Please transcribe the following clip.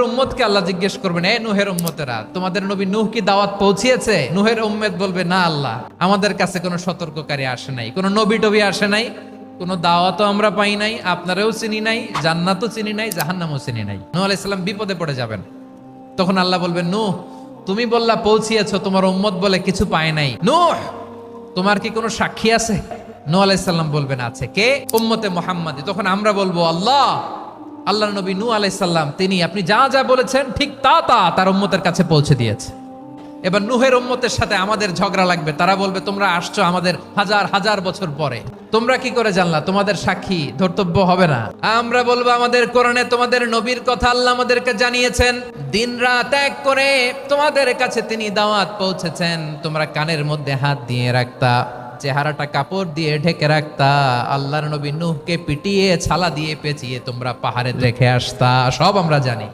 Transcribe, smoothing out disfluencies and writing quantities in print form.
উম্মতকে আল্লাহ জিজ্ঞেস করবেন, এ নূহের উম্মতেরা, তোমাদের নবী নূহ কি দাওয়াত পৌঁছিয়েছে? নূহের উম্মত বলবে, না আল্লাহ, আমাদের কাছে কোনো সতর্ককারী আসে নাই, কোনো নবী টবি আসে নাই, কোনো দাওয়াতও আমরা পাই নাই, আপনারাও চিনি নাই, জান্নাতও চিনি নাই, জাহান্নামও চিনি নাই। নূহ আলাইহিস সালাম বিপদে পড়ে যাবেন। তখন আল্লাহ বলবেন, নূহ তুমি বললা পৌঁছিয়েছো, তোমার উম্মত বলে কিছু পায় নাই। নূহ তোমার কি কোনো সাক্ষী আছে? নূহ আলাইহিস সালাম বলবেন, আছে। কে? উম্মতে মুহাম্মাদি। তখন আমরা বলবো, আল্লাহ, আল্লাহর নবী নূহ আলাইহিস সালাম তিনি আপনি যা যা বলেছেন ঠিক তা তা তার উম্মতের কাছে পৌঁছে দিয়েছে। এবার নূহের উম্মতের সাথে আমাদের ঝগড়া লাগবে। তারা বলবে, তোমরা আসছো আমাদের হাজার হাজার বছর পরে, তোমরা কি করে জানলা? তোমাদের সাক্ষী ধর্তব্য হবে না? আমরা বলবো, আমাদের কোরআনে তোমাদের নবীর কথা আল্লাহ আমাদেরকে জানিয়েছেন, দিন রাত এক করে তোমাদের কাছে তিনি দাওয়াত পৌঁছেছেন। তোমরা কানের মধ্যে হাত দিয়ে রাখতা, চেহারাটা কাপড় দিয়ে ঢেকে রাখতা, আল্লাহর নবী নূহকে পিটিয়ে ছালা দিয়ে পেঁচিয়ে তোমরা পাহাড়ে রেখে আসতা, সব আমরা জানি।